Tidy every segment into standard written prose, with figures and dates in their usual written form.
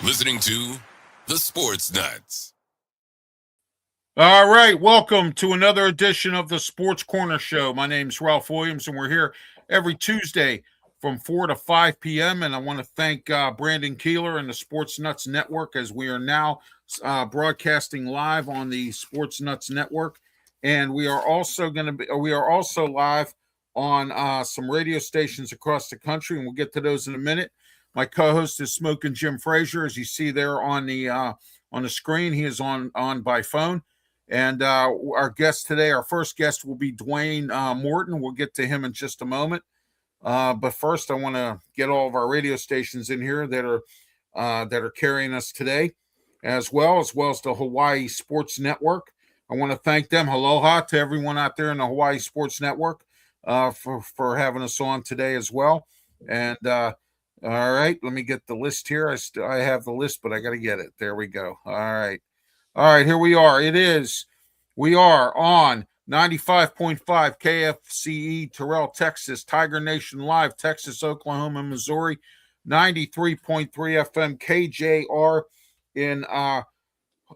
Listening to The Sports Nuts. All right, welcome to another edition of the Sports Corner Show. My name's Ralph Williams, and we're here every Tuesday from 4 to 5 p.m. And I want to thank Brandon Keeler and the Sports Nuts Network, as we are now broadcasting live on the Sports Nuts Network. And we are also live on some radio stations across the country, and we'll get to those in a minute. My co-host is Smokin Jim Frazier, as you see there on the screen. He is on by phone. And our guest today, our first guest, will be DWAYNE MORTON. We'll get to him in just a moment. But first, I want to get all of our radio stations in here that are carrying us today, as well as the Hawaii Sports Network. I want to thank them. Aloha to everyone out there in the Hawaii Sports Network for having us on today as well. And all right, let me get the list here. I have the list, but I got to get it. There we go. All right, here we are. We are on 95.5 KFCE, Terrell, Texas, Tiger Nation Live, Texas, Oklahoma, Missouri, 93.3 FM KJR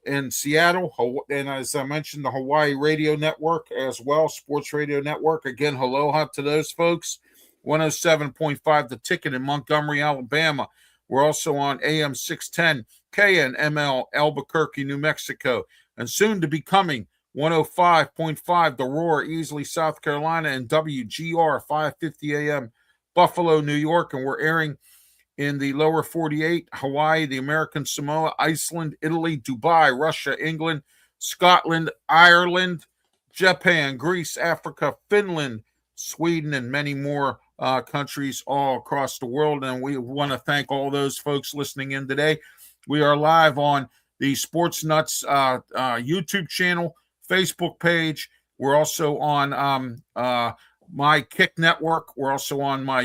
in Seattle, and as I mentioned, the Hawaii Radio Network as well, Sports Radio Network. Again, aloha to those folks. 107.5 The Ticket in Montgomery, Alabama. We're also on AM 610 KNML, Albuquerque, New Mexico, and soon to be coming 105.5 The Roar, Easley, South Carolina, and WGR 550 AM, Buffalo, New York. And we're airing in the lower 48, Hawaii, the American Samoa, Iceland, Italy, Dubai, Russia, England, Scotland, Ireland, Japan, Greece, Africa, Finland, Sweden, and many more countries all across the world. And we want to thank all those folks listening in today. We are live on the Sports Nuts YouTube channel, Facebook page. We're also on my Kick Network. We're also on my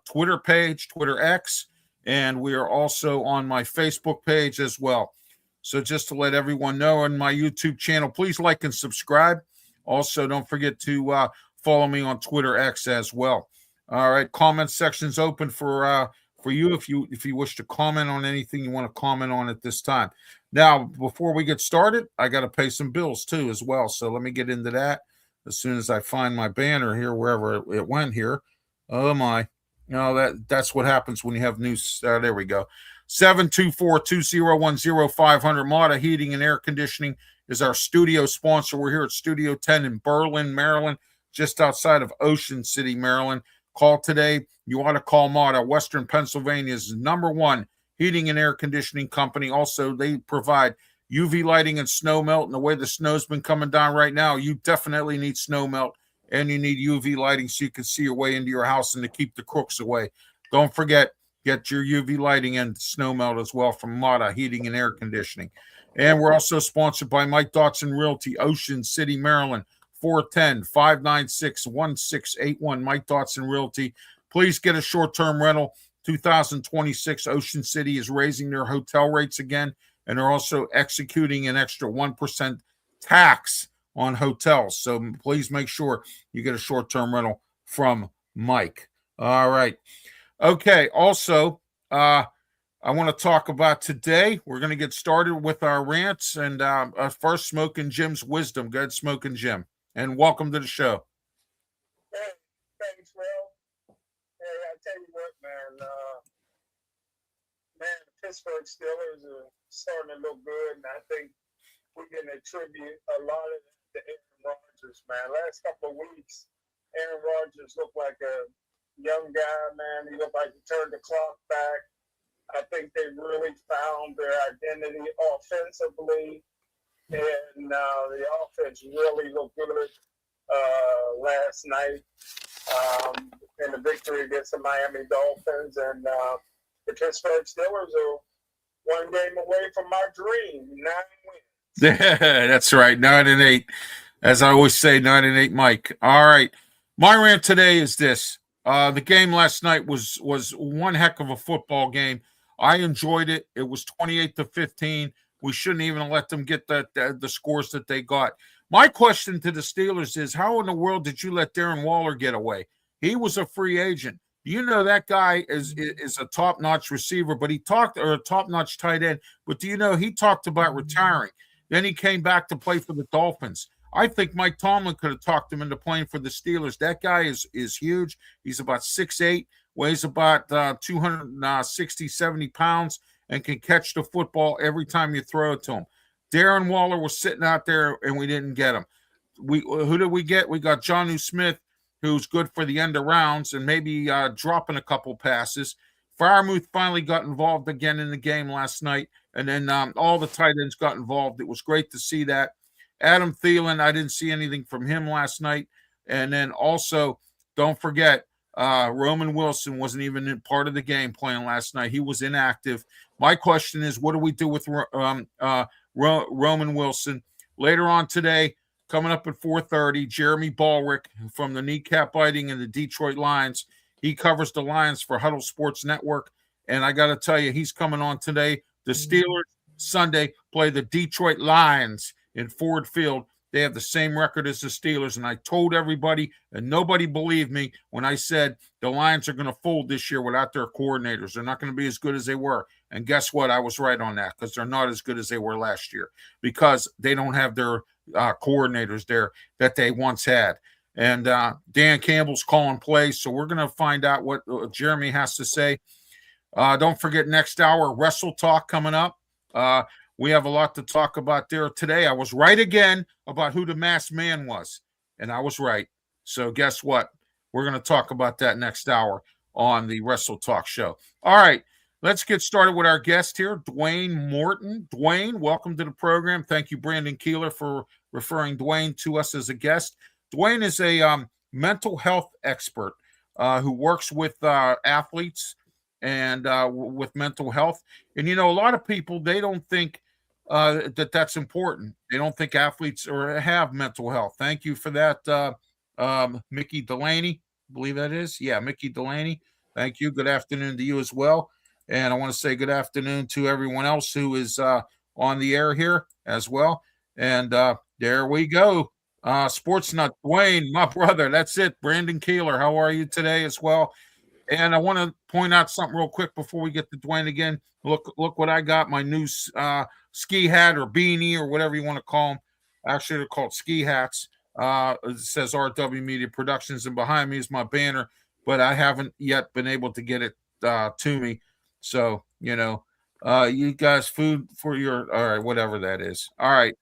Twitter page, Twitter X, and we are also on my Facebook page as well. So just to let everyone know, on my YouTube channel, please like and subscribe. Also, don't forget to follow me on Twitter X as well. All right, comment section's open for you if you wish to comment on anything you want to comment on at this time. Now, before we get started, I got to pay some bills too as well. So let me get into that as soon as I find my banner here, wherever it went here. Oh my! No, that's what happens when you have news. There we go. 724-2010-500. Mata Heating and Air Conditioning is our studio sponsor. We're here at Studio 10 in Berlin, Maryland, just outside of Ocean City, Maryland. Call today. You ought to call Mata. Western Pennsylvania's #1 heating and air conditioning company. Also, they provide UV lighting and snow melt. And the way the snow's been coming down right now, you definitely need snow melt and you need UV lighting so you can see your way into your house and to keep the crooks away. Don't forget, get your UV lighting and snow melt as well from Mata Heating and Air Conditioning. And we're also sponsored by Mike Dotson Realty, Ocean City, Maryland, 410-596-1681. Mike Dotson Realty. Please get a short-term rental. 2026, Ocean City is raising their hotel rates again, and they're also executing an extra 1% tax on hotels. So please make sure you get a short-term rental from Mike. All right. Okay. Also, I want to talk about today. We're going to get started with our rants, and first, Smokin Jim's wisdom. Go ahead, Smokin Jim, and welcome to the show. Hey, thanks, Will. Hey, I tell you what, man. The Pittsburgh Steelers are starting to look good, and I think we can attribute a lot of it to Aaron Rodgers, man. Last couple of weeks, Aaron Rodgers looked like a young guy, man. He looked like he turned the clock back. I think they really found their identity offensively, and the offense really looked good last night in the victory against the Miami Dolphins. And the Pittsburgh Steelers are one game away from my dream, 9 wins. That's right, 9-8. As I always say, 9-8, Mike. All right. My rant today is this. The game last night was one heck of a football game. I enjoyed it. It was 28-15. We shouldn't even let them get the scores that they got. My question to the Steelers is, how in the world did you let Darren Waller get away? He was a free agent. You know that guy is a top-notch receiver, but or a top-notch tight end. But do you know he talked about retiring? Then he came back to play for the Dolphins. I think Mike Tomlin could have talked him into playing for the Steelers. That guy is huge. He's about 6'8", weighs about 260, 70 pounds, and can catch the football every time you throw it to him. Darren Waller was sitting out there, and we didn't get him. Who did we get? We got Jonnu Smith, who's good for the end of rounds and maybe dropping a couple passes. Freiermuth finally got involved again in the game last night, and then all the tight ends got involved. It was great to see that. Adam Thielen, I didn't see anything from him last night. And then also, don't forget, Roman Wilson wasn't even in part of the game playing last night. He was inactive. My question is, what do we do with Roman Wilson? Later on today, coming up at 4:30, Jeremy Ballrich from the Kneecap Biting and the Detroit Lions. He covers the Lions for Huddle Sports Network. And I got to tell you, he's coming on today. The Steelers Sunday play the Detroit Lions in Ford Field. They have the same record as the Steelers, and I told everybody, and nobody believed me when I said the Lions are going to fold this year without their coordinators. They're not going to be as good as they were. And guess what? I was right on that, because they're not as good as they were last year, because they don't have their coordinators there that they once had. And Dan Campbell's calling plays, so we're going to find out what Jeremy has to say. Don't forget, next hour, Wrestle Talk coming up. We have a lot to talk about there today. I was right again about who the masked man was, and I was right. So guess what? We're going to talk about that next hour on the Wrestle Talk show. All right, let's get started with our guest here, DWAYNE Morton. DWAYNE, welcome to the program. Thank you, Brandon Keeler, for referring DWAYNE to us as a guest. DWAYNE is a mental health expert who works with athletes and with mental health. And, you know, a lot of people, they don't think that's important. They don't think athletes have mental health. Thank you for that, Mickey Delaney. I believe that is. Yeah, Mickey Delaney. Thank you. Good afternoon to you as well. And I want to say good afternoon to everyone else who is on the air here as well. And there we go. Sports Nut DWAYNE, my brother. That's it. Brandon Keeler, how are you today as well? And I want to point out something real quick before we get to DWAYNE again. Look what I got, my new ski hat or beanie or whatever you want to call them. Actually, they're called ski hats. It says RW Media Productions, and behind me is my banner, but I haven't yet been able to get it to me. So, you know, you guys, food for your, all right, whatever that is. All right.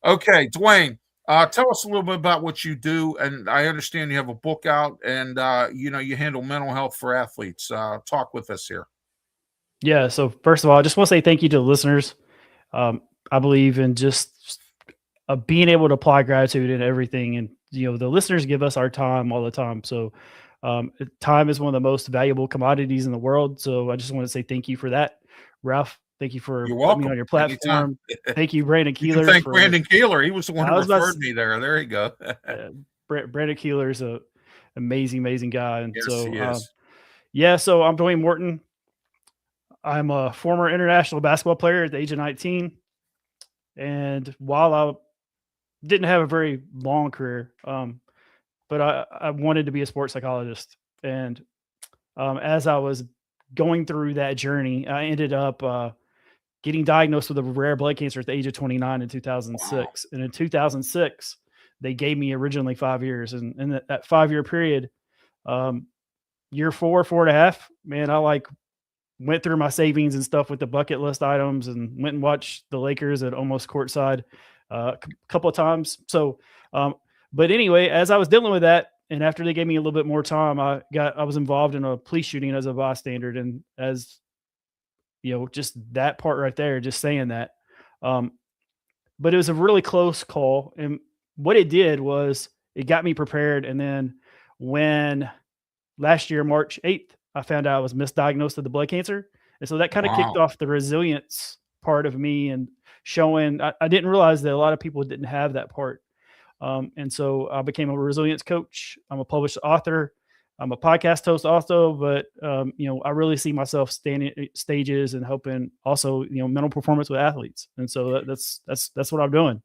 Okay, DWAYNE. Tell us a little bit about what you do, and I understand you have a book out, and you know, you handle mental health for athletes. Talk with us here. Yeah. So first of all, I just want to say thank you to the listeners. I believe in just being able to apply gratitude in everything, and the listeners give us our time all the time. So time is one of the most valuable commodities in the world. So I just want to say thank you for that, Ralph. Thank you for You're putting me welcome. on your Anytime. platform. Thank you, Brandon You can Keeler. thank Brandon Keeler. He was the one I who was about to referred me there. There you go. Brandon Keeler is a amazing guy. And Yes, he is. so I'm Dwayne Morton. I'm a former international basketball player at the age of 19. And while I didn't have a very long career, but I wanted to be a sports psychologist. And as I was going through that journey, I ended up getting diagnosed with a rare blood cancer at the age of 29 in 2006. Wow. And in 2006, they gave me originally 5 years. And in that 5-year period, year 4.5, man, I went through my savings and stuff with the bucket list items and went and watched the Lakers at almost courtside a couple of times. So, but anyway, as I was dealing with that, and after they gave me a little bit more time, I was involved in a police shooting as a bystander. And as just that part right there, just saying that. But it was a really close call. And what it did was it got me prepared. And then when last year, March 8th, I found out I was misdiagnosed with the blood cancer. And so that kind of kicked Wow. off the resilience part of me and showing I didn't realize that a lot of people didn't have that part. And so I became a resilience coach. I'm a published author. I'm a podcast host also, but I really see myself standing stages and helping also, mental performance with athletes. And so that's what I'm doing.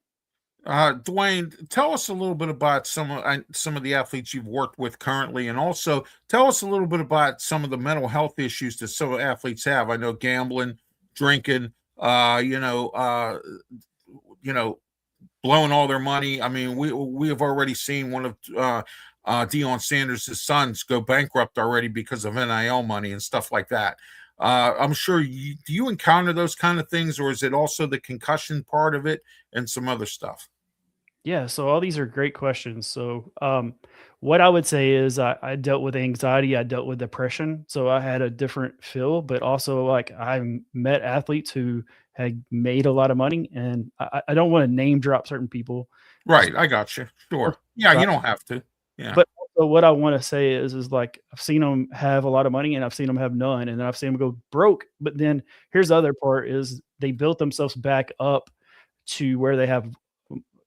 Dwayne, tell us a little bit about some of the athletes you've worked with currently, and also tell us a little bit about some of the mental health issues that some athletes have. I know gambling, drinking, blowing all their money. I mean, we have already seen one of Deion Sanders' sons go bankrupt already because of NIL money and stuff like that. I'm sure do you encounter those kind of things, or is it also the concussion part of it and some other stuff? Yeah, so all these are great questions. So, what I would say is I dealt with anxiety, I dealt with depression. So I had a different feel, but also I met athletes who had made a lot of money, and I don't want to name drop certain people. Right, I got you. Sure. Yeah, you don't have to. Yeah. But also what I want to say is I've seen them have a lot of money and I've seen them have none, and then I've seen them go broke. But then here's the other part is they built themselves back up to where they have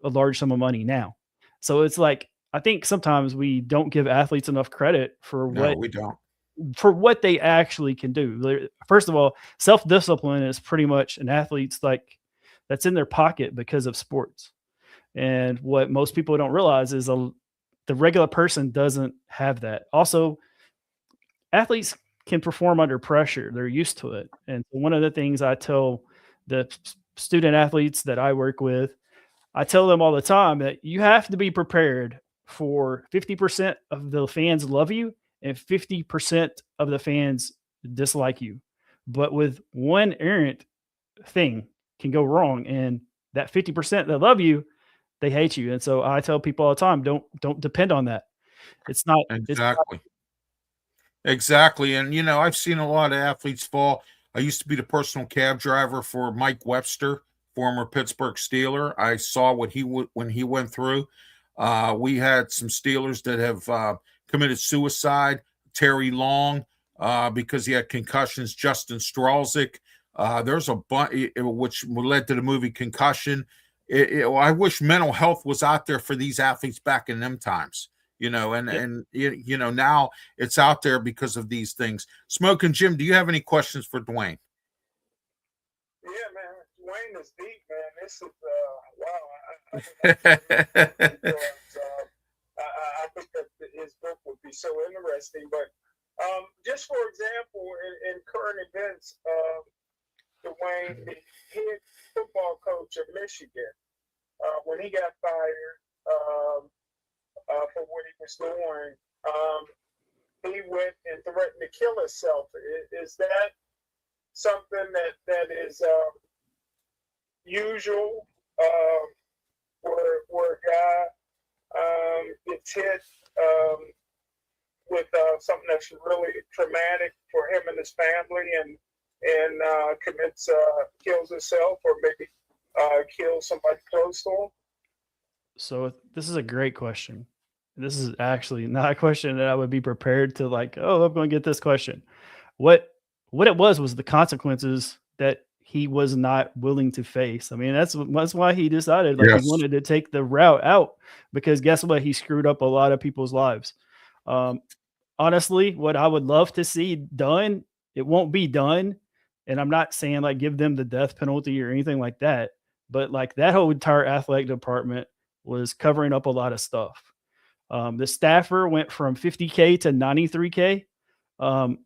a large sum of money now. So it's I think sometimes we don't give athletes enough credit for No, we don't. what they actually can do. First of all, self-discipline is pretty much an athlete's that's in their pocket because of sports. And what most people don't realize is the regular person doesn't have that. Also, athletes can perform under pressure. They're used to it. And one of the things I tell the student athletes that I work with, I tell them all the time that you have to be prepared for 50% of the fans love you and 50% of the fans dislike you. But with one errant thing can go wrong, and that 50% that love you, they hate you. And so I tell people all the time, don't depend on that. It's not exactly. And I've seen a lot of athletes fall. I used to be the personal cab driver for Mike Webster, former Pittsburgh Steeler. I saw what when he went through. We had some Steelers that have committed suicide. Terry Long, because he had concussions. Justin Stralzik. There's a bunch, which led to the movie Concussion. I wish mental health was out there for these athletes back in them times, and now it's out there because of these things. Smokin, Jim, do you have any questions for Dwayne? Yeah, man, Dwayne is deep, man. This is wow. I think that his book would be so interesting. But just for example, in current events, Dwayne, the head football coach of Michigan, when he got fired for what he was doing, he went and threatened to kill himself. Is that something that is usual where a guy gets hit with something that's really traumatic for him and his family, and kills himself, or maybe kills somebody close to him? So this is a great question. This is actually not a question that I would be prepared to like, oh, I'm going to get this question. What what it was the consequences that he was not willing to face. I mean, that's why he decided like he Yes. wanted to take the route out because guess what? He screwed up a lot of people's lives. Um, Honestly, what I would love to see done, it won't be done. And I'm not saying like give them the death penalty or anything like that, but like that whole entire athletic department was covering up a lot of stuff. The staffer went from 50K to 93K. Um,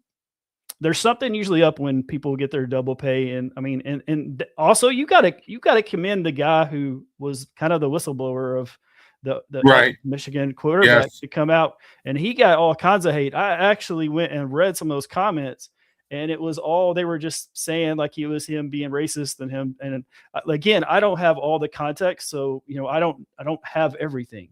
there's something usually up when people get their double pay, and I mean, also you gotta commend the guy who was kind of the whistleblower of the Right. Michigan quarterback Yes. to come out, and he got all kinds of hate. I actually went and read some of those comments, and it was all they were just saying like he was him being racist and him. And again, I don't have all the context, so I don't have everything.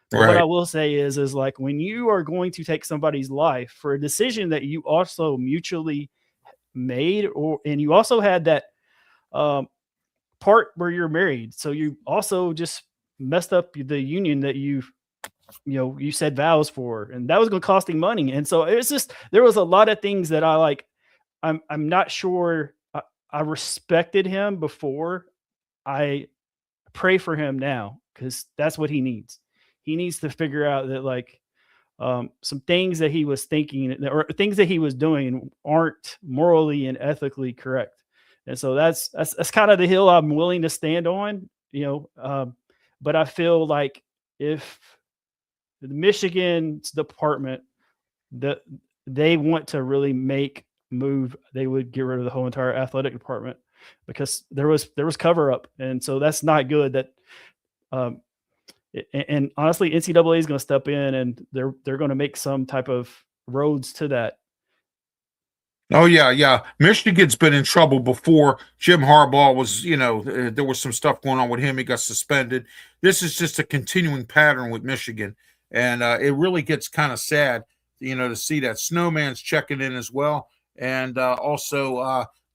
But what I Right. will say is like when you are going to take somebody's life for a decision that you also mutually made, or and you also had that um, part where you're married, so you also just messed up the union that you said vows for, and that was going to cost him money. And so it's just there was a lot of things that I like. I'm not sure. I respected him before. I pray for him now because that's what he needs. He needs to figure out that like some things that he was thinking or things that he was doing aren't morally and ethically correct. And so that's kind of the hill I'm willing to stand on, but I feel like if the Michigan's department that they want to really make move, they would get rid of the whole entire athletic department because there was cover up, and so that's not good. That um, and honestly, NCAA is going to step in and they're going to make some type of roads to that. Oh yeah, yeah. Michigan's been in trouble before. Jim Harbaugh was, there was some stuff going on with him. He got suspended. This is just a continuing pattern with Michigan, and it really gets kind of sad, to see that. Snowman's checking in as well, and also,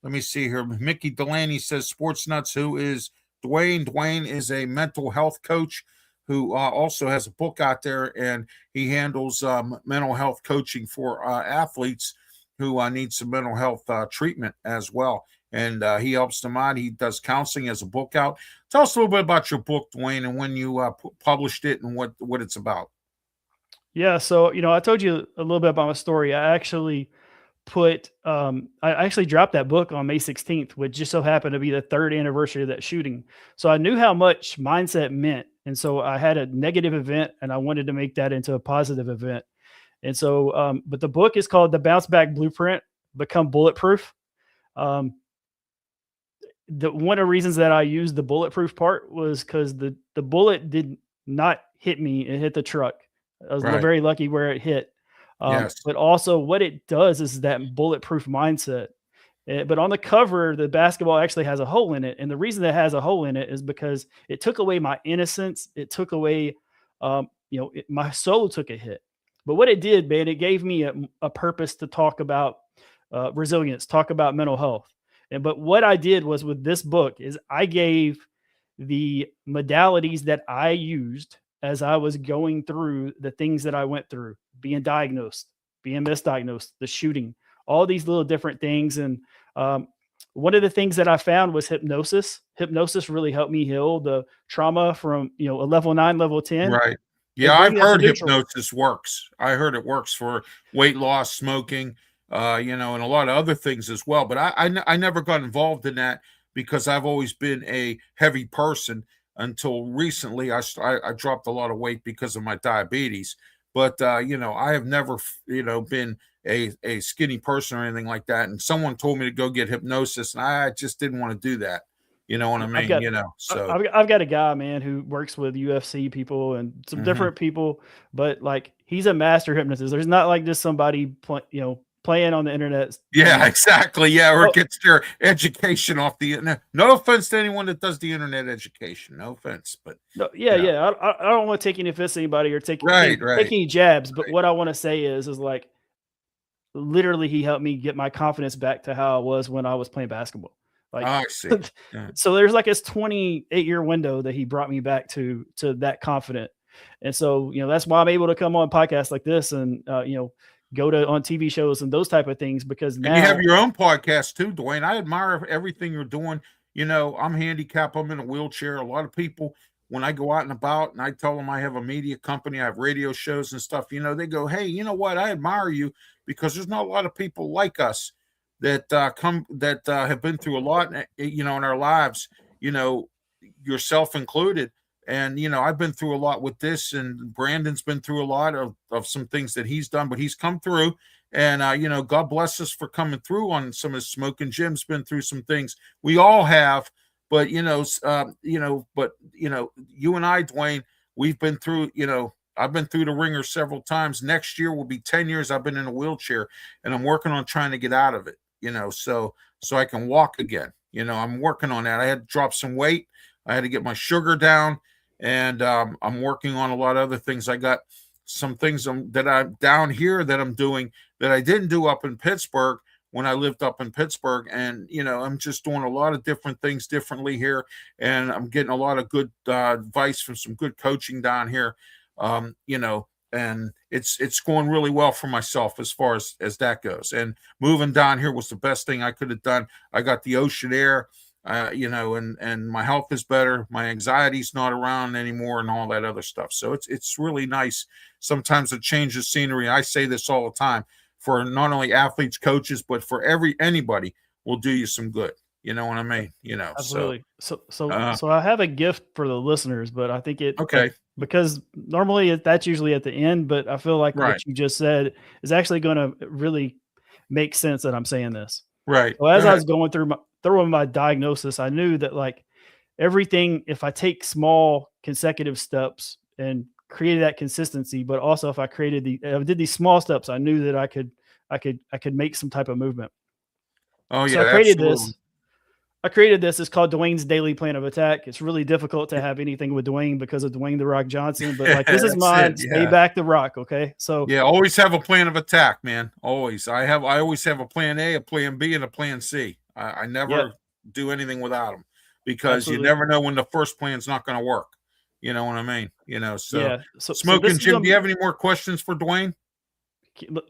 let me see here. Mickey Delaney says, "Sports Nuts, who is Dwayne? Dwayne is a mental health coach who also has a book out there, and he handles mental health coaching for athletes who need some mental health treatment as well. And he helps them out. He does counseling as a book out. Tell us a little bit about your book, Dwayne, and when you published it and what it's about. Yeah, so I told you a little bit about my story. I actually dropped that book on May 16th, which just so happened to be the third anniversary of that shooting. So I knew how much mindset meant. And so I had a negative event and I wanted to make that into a positive event. And so, but the book is called The Bounce Back Blueprint, Become Bulletproof. Um, one of the reasons that I used the bulletproof part was because the bullet did not hit me. It hit the truck. I was Right. very lucky where it hit. Yes. But also what it does is that bulletproof mindset. But on the cover, the basketball actually has a hole in it. And the reason that it has a hole in it is because it took away my innocence. It took away, my soul took a hit. But what it did, man, it gave me a purpose to talk about resilience, talk about mental health. But what I did was with this book is I gave the modalities that I used as I was going through the things that I went through, being diagnosed, being misdiagnosed, the shooting, all these little different things. And one of the things that I found was hypnosis. Hypnosis really helped me heal the trauma from, a level 9, level 10. Right. And Yeah, bring I've that to heard neutral. hypnosis works. I heard it works for weight loss, smoking, and a lot of other things as well. But I never got involved in that because I've always been a heavy person until recently. I dropped a lot of weight because of my diabetes. But I have never been a skinny person or anything like that. And someone told me to go get hypnosis, and I just didn't want to do that. You know what I I've mean? got So I've got a guy, man, who works with UFC people and some mhm. different people, but like he's a master hypnotist. There's not like just somebody playing on the internet. Yeah, exactly. Yeah, or Oh, it gets their education off the internet. No offense to anyone that does the internet education. No offense, but no, yeah, you know, yeah. I don't want to take any offense to anybody or take right, take right, any jabs, but right. what I want to say is like literally he helped me get my confidence back to how I was when I was playing basketball. Like, I see. Yeah. so there's like this 28-year window that he brought me back to that confident. And so, that's why I'm able to come on podcasts like this and, go on TV shows and those type of things, because And now you have your own podcast too, Dwayne. I admire everything you're doing. I'm handicapped. I'm in a wheelchair. A lot of people, when I go out and about and I tell them I have a media company, I have radio shows and stuff, they go, hey, you know what? I admire you, because there's not a lot of people like us that have been through a lot, in our lives, yourself included. And, I've been through a lot with this, and Brandon's been through a lot of some things that he's done, but he's come through. And, God bless us for coming through on some of Smokin. Jim's been through some things. We all have. But, you and I, Dwayne, we've been through, I've been through the ringer several times. Next year will be 10 years I've been in a wheelchair, and I'm working on trying to get out of it, so I can walk again. I'm working on that. I had to drop some weight. I had to get my sugar down. And I'm working on a lot of other things. I got some things that I'm down here that I'm doing that I didn't do up in Pittsburgh when I lived up in Pittsburgh. And, I'm just doing a lot of different things differently here. And I'm getting a lot of good advice from some good coaching down here, and it's going really well for myself as far as that goes. And moving down here was the best thing I could have done. I got the ocean air. And my health is better. My anxiety's not around anymore and all that other stuff. So it's really nice. Sometimes a change of scenery. I say this all the time, for not only athletes, coaches, but for anybody will do you some good. You know what I mean? Absolutely. So I have a gift for the listeners, but I think okay. Because normally that's usually at the end, but I feel like what you just said is actually going to really make sense that I'm saying this. Right. So as I was going through my diagnosis, I knew that like everything, if I take small consecutive steps and created that consistency, but also if I did these small steps, I knew that I could make some type of movement. Oh yeah. So I created this. It's called Dwayne's Daily Plan of Attack. It's really difficult to have anything with Dwayne because of Dwayne "The Rock" Johnson, but like this is mine. Stay back the Rock. Okay. So yeah, always have a plan of attack, man. Always. I always have a plan A, a plan B, and a plan C. I never do anything without them, because you never know when the first plan's not going to work. You know what I mean? So Smokin, Jim, do you have any more questions for Dwayne?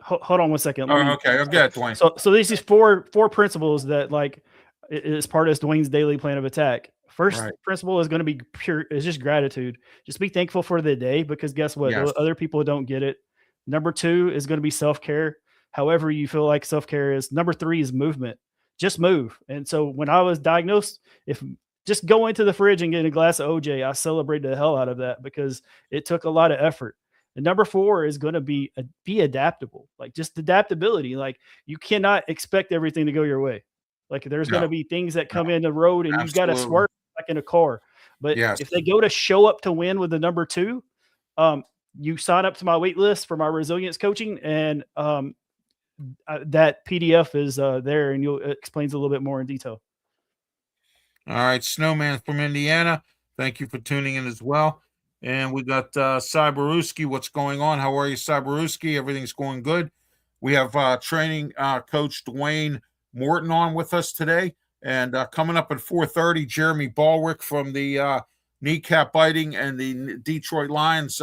Hold on one second. Okay. I've got Dwayne. So these four principles that like is part of Dwayne's Daily Plan of Attack. First principle is going to be is just gratitude. Just be thankful for the day, because guess what? Yes. Other people don't get it. Number 2 is going to be self-care. However you feel like self-care is. Number 3 is movement. Just move. And so when I was diagnosed, if just go into the fridge and get a glass of OJ, I celebrated the hell out of that, because it took a lot of effort. And number 4 is going to be adaptable, like just adaptability. Like you cannot expect everything to go your way. Like there's going to be things that come in the road and you've got to swerve like in a car. But if they go to show up to win with the number 2, you sign up to my wait list for my resilience coaching, and that PDF is there, and it explains a little bit more in detail. All right, Snowman from Indiana, thank you for tuning in as well. And we got Cyberuski. What's going on? How are you, Cyberuski? Everything's going good. We have training coach Dwayne Morton on with us today. And coming up at 4:30, Jeremy Ballrich from the Kneecap Biting and the Detroit Lions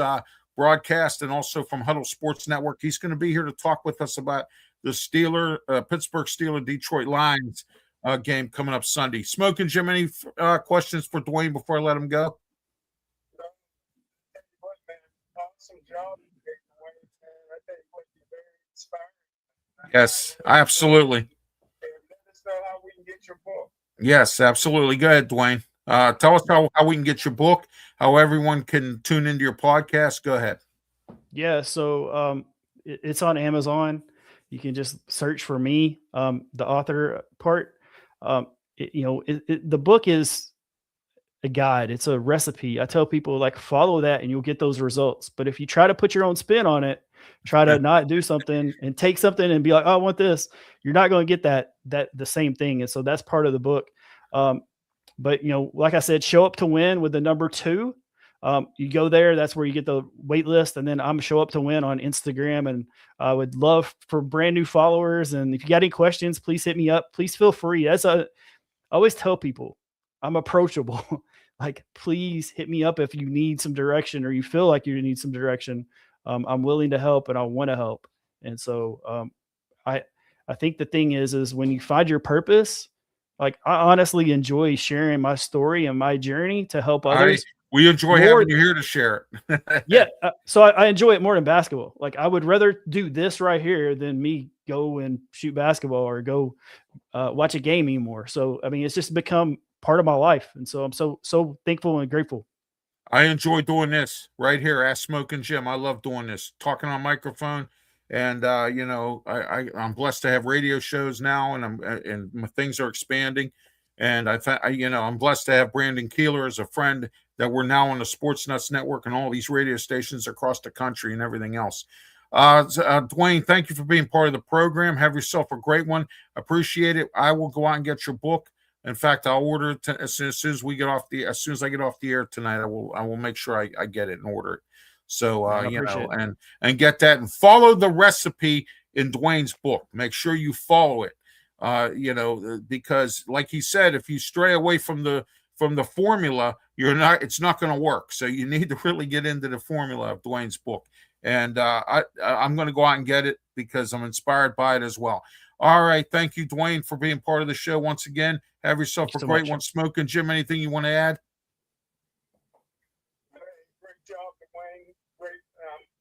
broadcast, and also from Huddle Sports Network. He's going to be here to talk with us about the Pittsburgh Steelers Detroit Lions game coming up Sunday. Smokin, Jim, any questions for Dwayne before I let him go? Awesome job, Dwayne. I think what you're very inspiring. Yes, absolutely. And let us know how we can get your book. Yes, absolutely. Go ahead, Dwayne. Tell us how we can get your book, how everyone can tune into your podcast. Go ahead. Yeah, so it's on Amazon. You can just search for me, the author part. The book is a guide. It's a recipe. I tell people, like, follow that and you'll get those results. But if you try to put your own spin on it, try to not do something and take something and be like, oh, I want this, you're not going to get the same thing. And so that's part of the book. But like I said, show up to win with the number 2. You go there, that's where you get the wait list. And then I'm Show Up to Win on Instagram. And I would love for brand new followers. And if you got any questions, please hit me up. Please feel free. That's a always tell people I'm approachable. Like, please hit me up if you need some direction or you feel like you need some direction. I'm willing to help and I want to help. And so I think the thing is when you find your purpose, like I honestly enjoy sharing my story and my journey to help others. We enjoy more, having you here to share it. Yeah. So I enjoy it more than basketball. Like I would rather do this right here than me go and shoot basketball or go watch a game anymore. So, I mean, it's just become part of my life. And so I'm so thankful and grateful. I enjoy doing this right here. Ask Smokin Jim. I love doing this, talking on microphone. And, you know, I'm blessed to have radio shows now, and things are expanding. And I'm blessed to have Brandon Keeler as a friend, that we're now on the Sports Nuts Network and all these radio stations across the country and everything else. DWAYNE, thank you for being part of the program. Have yourself a great one. Appreciate it. I will go out and get your book. In fact, I'll order it as soon as I get off the air tonight. I will make sure I get it and order it. So and get that and follow the recipe in DWAYNE's book. Make sure you follow it. Because like he said, if you stray away from the formula, it's not going to work. So you need to really get into the formula of DWAYNE's book. And I'm going to go out and get it because I'm inspired by it as well. All right. Thank you, DWAYNE, for being part of the show once again. Have yourself a great one. Smokin Jim, anything you want to add? Great job, DWAYNE. Great.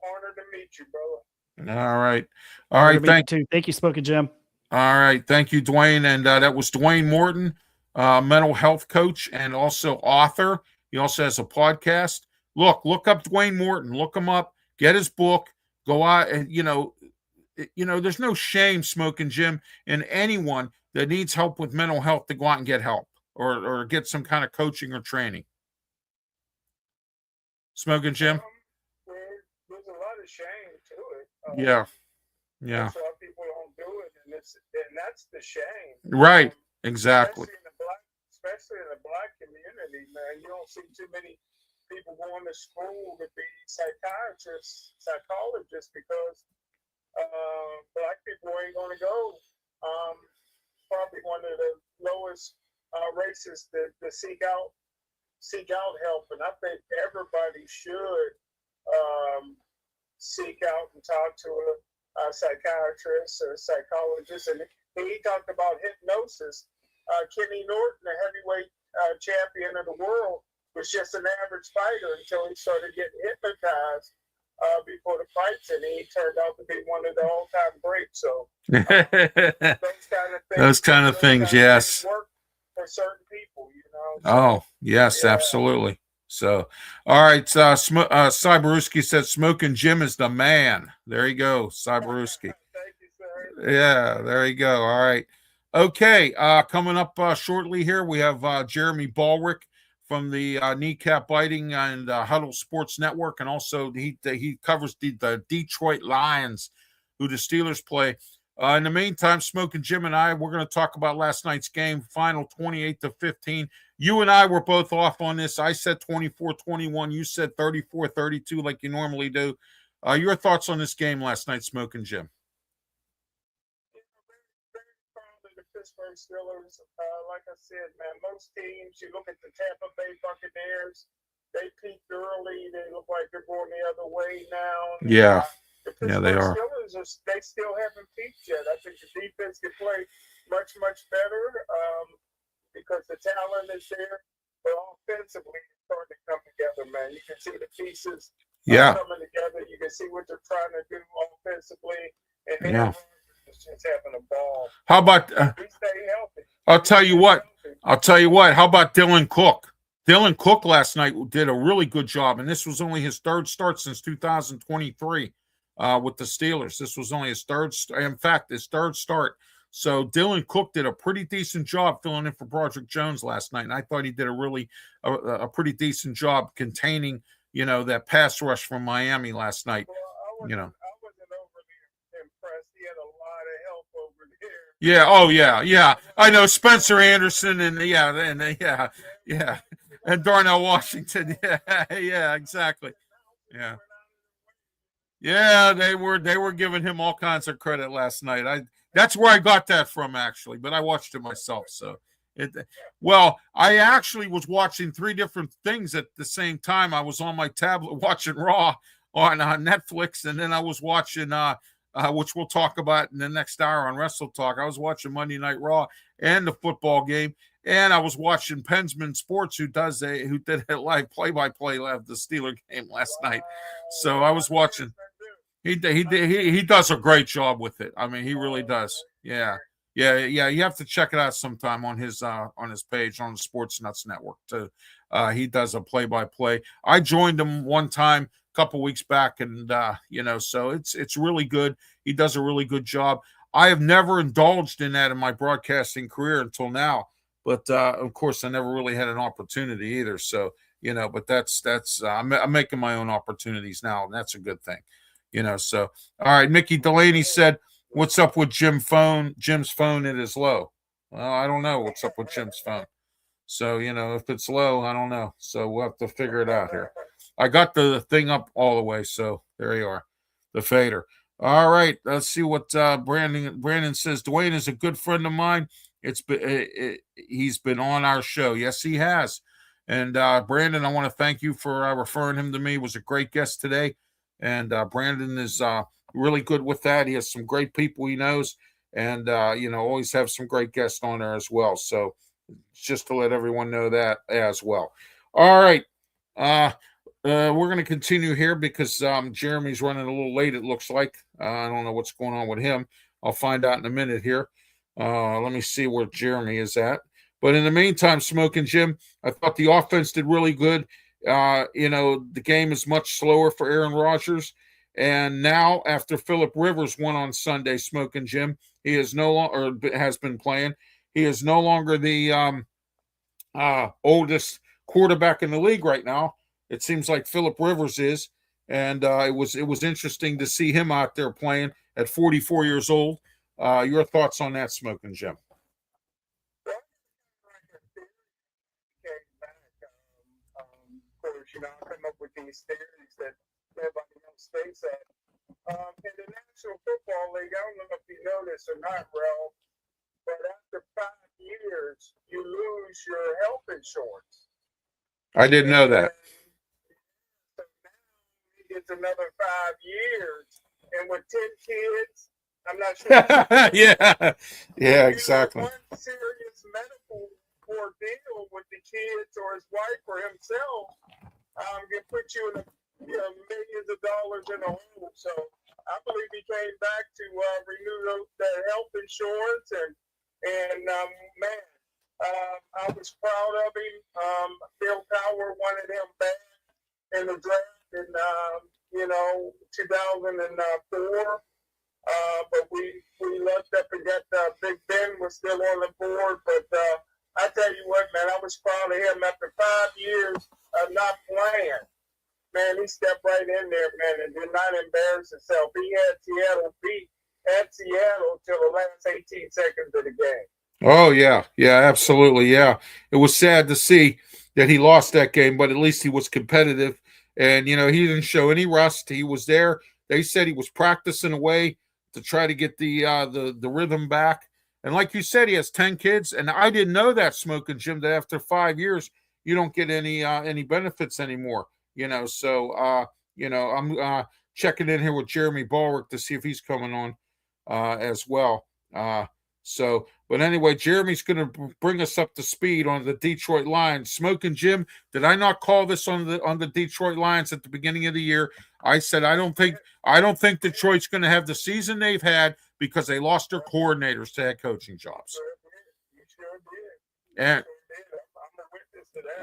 Honored to meet you, brother. All right. All right. Thank you, Smokin Jim. All right. Thank you, DWAYNE. And that was DWAYNE Morton, mental health coach and also author. He also has a podcast. Look up DWAYNE Morton. Look him up. Get his book. Go out and, there's no shame, Smokin Jim, in anyone that needs help with mental health to go out and get help or get some kind of coaching or training. Smokin Jim? There's a lot of shame to it. Yeah. That's why people don't do it, and that's the shame. Right. Exactly. Especially in the black community, man. You don't see too many people going to school to be psychologists because black people ain't going to go. Probably one of the lowest races to seek out help, and I think everybody should seek out and talk to a psychiatrist or a psychologist. And he talked about hypnosis. Kenny Norton, the heavyweight champion of the world, was just an average fighter until he started getting hypnotized before the fights, and he turned out to be one of the all-time greats. So those kind of things, yes. Work for certain people, Oh, yes, yeah. Absolutely. So, all right. Cyberuski said Smokin Jim is the man. There you go, Cyberuski. Thank you, sir. Yeah, there you go. All right. Okay. Coming up shortly here, we have Jeremy BALLREICH from the Kneecap Biting and Huddle Sports Network, and also he covers the Detroit Lions, who the Steelers play. In the meantime, Smokin Jim and we're going to talk about last night's game, final 28-15. You and I were both off on this. I said 24-21. You said 34-32 like you normally do. Your thoughts on this game last night, Smokin Jim? Very proud of the Pittsburgh Steelers. Like I said, man, most teams, you look at the Tampa Bay Buccaneers, they peaked early. They look like they're going the other way now. Yeah. The they are. Steelers they still haven't peaked yet. I think the defense can play much, much better because the talent is there. But offensively, it's starting to come together, man. You can see the pieces coming together. You can see what they're trying to do offensively. And it's just having a ball. How about we stay healthy. I'll tell you what. How about Dylan Cook? Dylan Cook last night did a really good job, and this was only his third start since 2023. With the Steelers. This was only his third start. So Dylan Cook did a pretty decent job filling in for Broderick Jones last night, and I thought he did a pretty decent job containing, that pass rush from Miami last night. Well, I wasn't overly impressed. He had a lot of help over there. Yeah. Oh, yeah. I know Spencer Anderson and and Darnell Washington. Yeah, exactly. Yeah. Yeah, they were giving him all kinds of credit last night. That's where I got that from, actually, but I watched it myself. So, Well, I actually was watching 3 different things at the same time. I was on my tablet watching Raw on Netflix, and then I was watching, which we'll talk about in the next hour on Wrestle Talk. I was watching Monday Night Raw and the football game, and I was watching Pensman Sports, who did a live play-by-play of the Steeler game last night. So I was watching. He does a great job with it. I mean, he really does. Yeah. You have to check it out sometime on his page on the Sports Nuts Network too. He does a play-by-play. I joined him one time a couple weeks back, and so it's really good. He does a really good job. I have never indulged in that in my broadcasting career until now, but of course I never really had an opportunity either. So but that's I'm making my own opportunities now, and that's a good thing. So all right, Mickey Delaney said, "What's up with Jim's phone? It is low." Well, I don't know what's up with Jim's phone. So, if it's low, I don't know. So we'll have to figure it out here. I got the thing up all the way. So there you are, the fader. All right. Let's see what Brandon says. DWAYNE is a good friend of mine. He's been on our show. Yes, he has. And Brandon, I want to thank you for referring him to me. He was a great guest today. And Brandon is really good with that. He has some great people he knows, and always have some great guests on there as well. So just to let everyone know that as well. All right, we're going to continue here because Jeremy's running a little late. It looks like I don't know what's going on with him. I'll find out in a minute here. Let me see where Jeremy is at. But in the meantime, Smokin' Jim, I thought the offense did really good. The game is much slower for Aaron Rodgers. And now, after Phillip Rivers won on Sunday, Smokin' Jim, he is no longer, or has been playing. He is no longer the oldest quarterback in the league right now. It seems like Phillip Rivers is, and it was interesting to see him out there playing at 44 years old. Your thoughts on that, Smokin' Jim? I come up with these theories that nobody else thinks of. In the National Football League, I don't know if you know this or not, Ralph, but after 5 years, you lose your health insurance. I didn't know that. So now he gets another 5 years, and with 10 kids, I'm not sure. Yeah, exactly. One serious medical ordeal with the kids or his wife or himself can put you in millions of dollars in a hole. So I believe he came back to renew the health insurance, and I was proud of him. Bill Cowher wanted him back in the draft in 2004. But we looked up and got Big Ben was still on the board. But I tell you what, man, I was proud of him after 5 years of not playing. Man, he stepped right in there, man, and did not embarrass himself. He had Seattle beat at Seattle till the last 18 seconds of the game. Oh, yeah, absolutely, yeah. It was sad to see that he lost that game, but at least he was competitive. And, he didn't show any rust. He was there. They said he was practicing away to try to get the rhythm back. And like you said, he has 10 kids. And I didn't know that, Smokin' Jim, that after 5 years, you don't get any benefits anymore. So I'm checking in here with Jeremy Ballrich to see if he's coming on as well. But anyway, Jeremy's going to bring us up to speed on the Detroit Lions. Smokin' Jim, did I not call this on the Detroit Lions at the beginning of the year? I said I don't think Detroit's going to have the season they've had because they lost their coordinators to head coaching jobs. And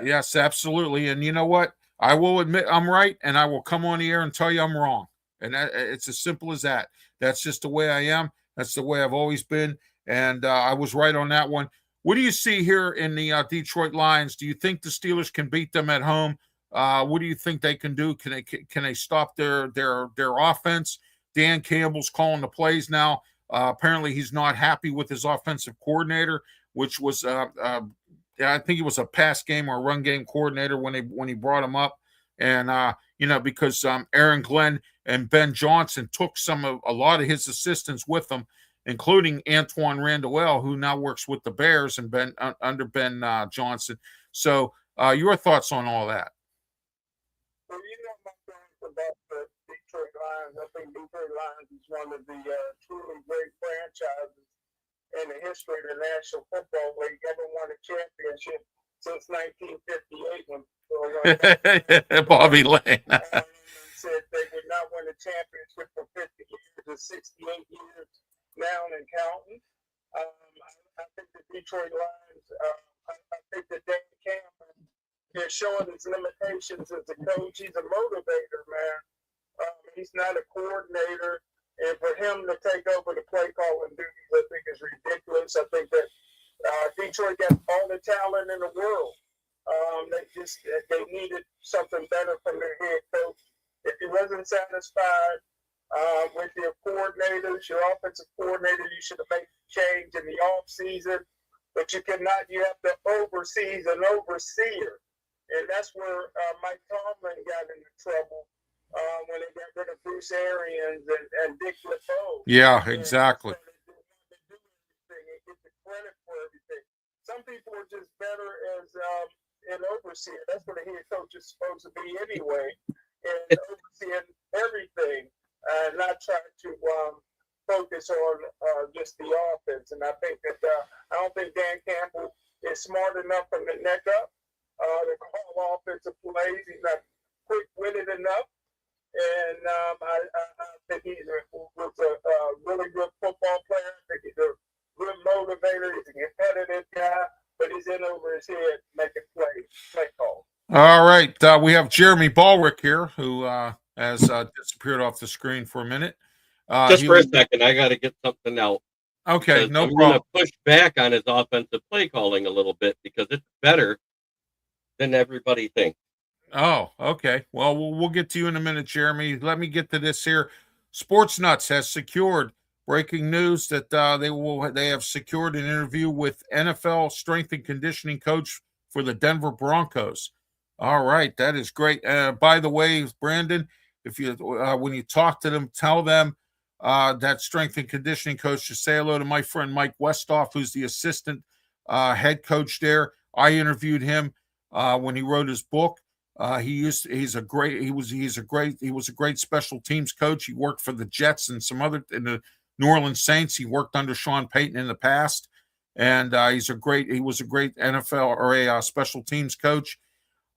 yes, absolutely. And you know what? I will admit I'm right, and I will come on the air and tell you I'm wrong. And it's as simple as that. That's just the way I am. That's the way I've always been. And I was right on that one. What do you see here in the Detroit Lions? Do you think the Steelers can beat them at home? What do you think they can do? Can they stop their offense? Dan Campbell's calling the plays now. Apparently, he's not happy with his offensive coordinator, which was I think he was a pass game or a run game coordinator when he brought him up. And because Aaron Glenn and Ben Johnson took a lot of his assistants with them. including Antoine Randall, who now works with the Bears and under Ben Johnson. So your thoughts on all that? Well, my feelings about the Detroit Lions. I think Detroit Lions is one of the truly great franchises in the history of the National Football League. Ever won a championship since 1958 when Bobby Lane said they would not win a championship for 50 years or 68 years now and counting. I think the Detroit Lions, I think that Dan Campbell is showing his limitations as a coach. He's a motivator, man. He's not a coordinator. And for him to take over the play calling duties, I think is ridiculous. I think that Detroit got all the talent in the world. They needed something better from their head coach. If he wasn't satisfied with your coordinators, your offensive coordinator, you should have made a change in the off season. But you cannot. You have to oversee an overseer, and that's where Mike Tomlin got into trouble when they got rid of Bruce Arians and Dick LeBeau. Yeah, exactly. And get the credit for everything. Some people are just better as an overseer. That's what a head coach is supposed to be anyway, and overseeing everything, not trying to focus on just the offense. And I think that I don't think Dan Campbell is smart enough from the neck up to call offensive plays. He's not quick-witted enough. And I think he's a really good football player. I think he's a good motivator. He's a competitive guy, but he's in over his head making play calls. All right. We have Jeremy Ballrich here, who has disappeared off the screen for a minute. Just for a second, I got to get something out. Okay, no I'm problem. going to push back on his offensive play calling a little bit because it's better than everybody thinks. Oh, okay. Well, we'll get to you in a minute, Jeremy. Let me get to this here. Sports Nuts has secured breaking news that they have secured an interview with NFL strength and conditioning coach for the Denver Broncos. All right, that is great. By the way, Brandon, if you when you talk to them, tell them that strength and conditioning coach to say hello to my friend Mike Westhoff, who's the assistant head coach there. I interviewed him when he wrote his book. He was a great special teams coach. He worked for the Jets and some other in the New Orleans Saints. He worked under Sean Payton in the past, and he was a great NFL or a special teams coach.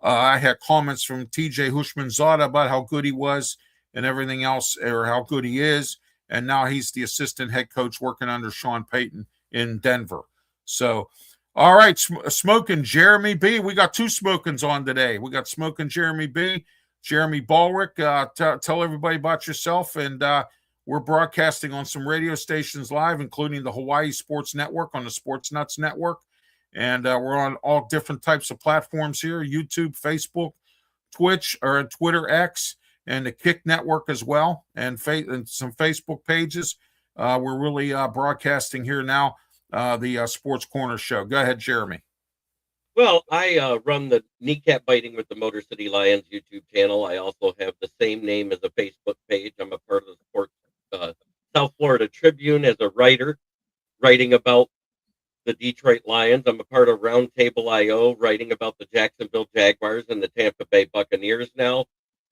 I had comments from TJ Hushmanzada about how good he was and everything else, or how good he is. And now he's the assistant head coach working under Sean Payton in Denver. So, all right, Smokin Jeremy B. We got two Smokins on today. We got Smokin Jeremy B, Jeremy Ballrich. Tell everybody about yourself. And we're broadcasting on some radio stations live, including the Hawaii Sports Network on the Sports Nuts Network. And we're on all different types of platforms here, YouTube, Facebook, Twitch, or Twitter X, and the Kick Network as well, and some Facebook pages. We're really broadcasting here now, the Sports Corner Show. Go ahead, Jeremy. Well, I run the Kneecap Biting with the Motor City Lions YouTube channel. I also have the same name as a Facebook page. I'm a part of the Sports South Florida Tribune as a writer, writing about the Detroit Lions. I'm a part of Roundtable IO, writing about the Jacksonville Jaguars and the Tampa Bay Buccaneers now.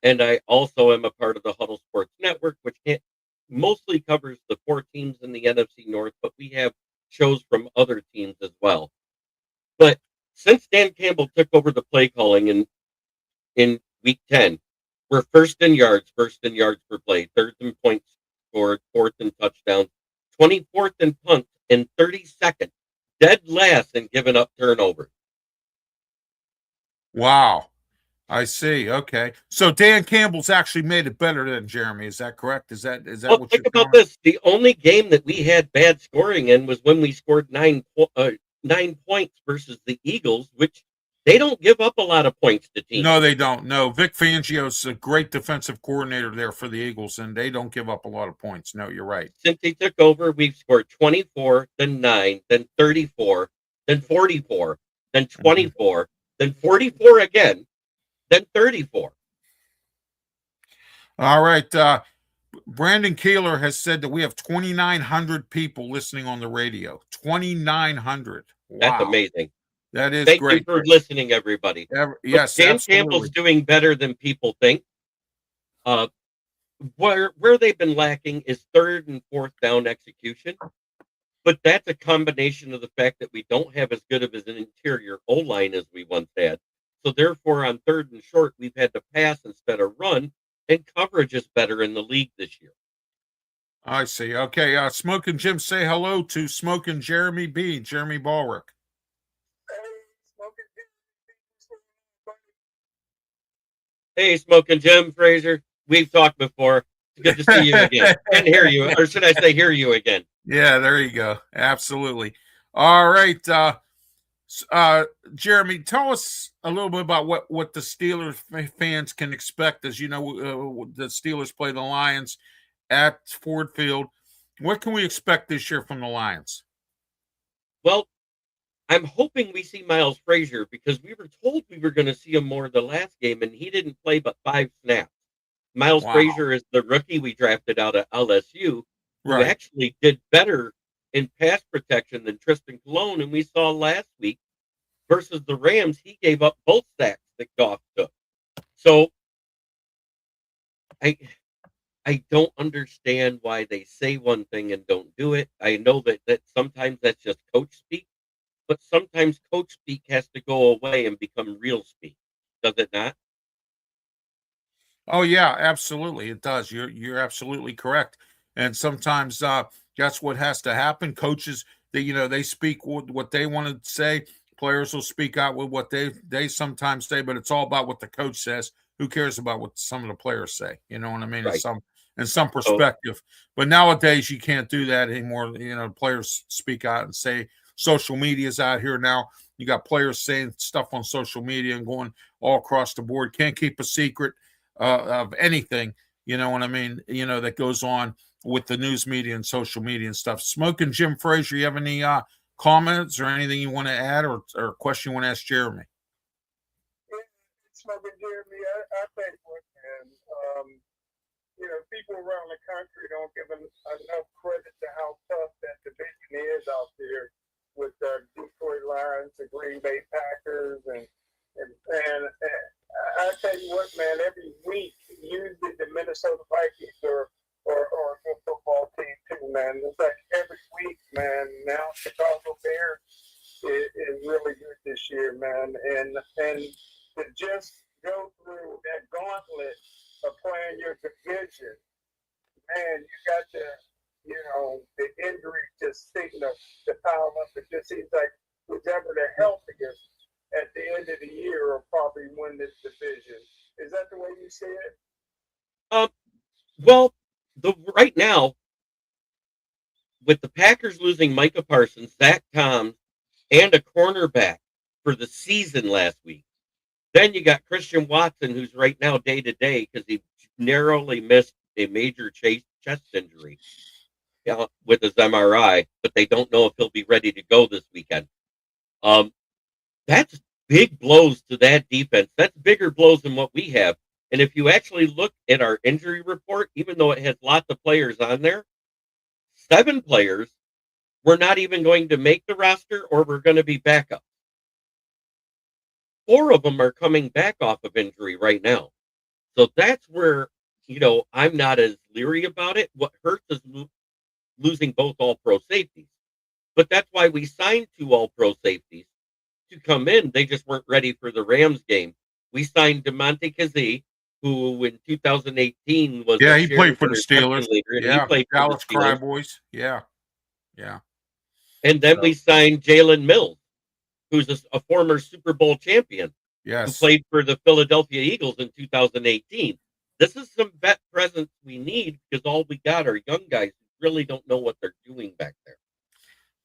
And I also am a part of the Huddle Sports Network, which mostly covers the 4 teams in the NFC North, but we have shows from other teams as well. But since Dan Campbell took over the play calling in week 10, we're first in yards per play, third in points scored, fourth in touchdowns, 24th in punts, and 32nd, dead last in giving up turnovers. Wow. I see. Okay. So Dan Campbell's actually made it better than Jeremy. Is that correct? Is that well, what think you're about this. The only game that we had bad scoring in was when we scored 9 points versus the Eagles, which they don't give up a lot of points to teams. No, they don't. No, Vic Fangio's a great defensive coordinator there for the Eagles, and they don't give up a lot of points. No, you're right. Since he took over, we've scored 24, then 9, then 34, then 44, then 24, then 44 again, then 34. All right. Brandon Keeler has said that we have 2,900 people listening on the radio. 2,900. Wow. That's amazing. That is Thank great. you for listening, everybody. Yes, Dan absolutely. Campbell's doing better than people think. Where they've been lacking is third and fourth down execution. But that's a combination of the fact that we don't have as good of an interior O-line as we once had. So therefore, on third and short, we've had to pass instead of run, and coverage is better in the league this year. I see. Okay, Smokin' Jim, say hello to Smokin' Jeremy B. Jeremy Ballrich. Hey, Smokin' Jim, Frazier. We've talked before. It's good to see you again. And hear you, or should I say hear you again? Yeah, there you go. Absolutely. All right. Jeremy, tell us a little bit about what the Steelers fans can expect. As you know, the Steelers play the Lions at Ford Field. What can we expect this year from the Lions? Well, I'm hoping we see Miles Frazier because we were told we were going to see him more the last game, and he didn't play but 5 snaps. Miles Frazier is the rookie we drafted out of LSU, who actually did better in pass protection than Tristan Colon. And we saw last week versus the Rams, he gave up both sacks that Goff took. So I don't understand why they say one thing and don't do it. I know that sometimes that's just coach speak, but sometimes coach speak has to go away and become real speak. Does it not? Oh yeah, absolutely. It does. You're absolutely correct. And sometimes that's what has to happen. Coaches, they speak what they want to say. Players will speak out with what they sometimes say, but it's all about what the coach says. Who cares about what some of the players say? You know what I mean? Right. In some perspective. But nowadays you can't do that anymore. Players speak out and say social media's out here now. You got players saying stuff on social media and going all across the board. Can't keep a secret of anything, you know what I mean, that goes on with the news media and social media and stuff. Smokin' Jim Frazier, you have any comments or anything you want to add or a question you want to ask Jeremy? Smokin' Jeremy, I think people around the country don't give enough credit to how tough that division is out there with the Detroit Lions, the Green Bay Packers, and I tell you what, man, every week, usually the Minnesota Vikings or a good football team too, man. It's like every week, man. Now Chicago Bears is really good this year, man. And to just go through that gauntlet of playing your division, man, you got the injury just seem to pile up. It just seems like whichever the healthiest at the end of the year will probably win this division. Is that the way you see it? Well, right now, with the Packers losing Micah Parsons, Zach Tom, and a cornerback for the season last week, then you got Christian Watson, who's right now day-to-day because he narrowly missed a major chest injury with his MRI, but they don't know if he'll be ready to go this weekend. That's big blows to that defense. That's bigger blows than what we have. And if you actually look at our injury report, even though it has lots of players on there, 7 players were not even going to make the roster or were going to be backups. 4 of them are coming back off of injury right now. So that's where, I'm not as leery about it. What hurts is losing both all-pro safeties. But that's why we signed 2 all-pro safeties to come in. They just weren't ready for the Rams game. We signed DeMonte Kazee, who in 2018 was he played for the Steelers. Leader, and he played Dallas for the Steelers. Cowboys. Yeah. And then we signed Jalen Mills, who's a former Super Bowl champion, who played for the Philadelphia Eagles in 2018. This is some vet presence we need because all we got are young guys who really don't know what they're doing back there.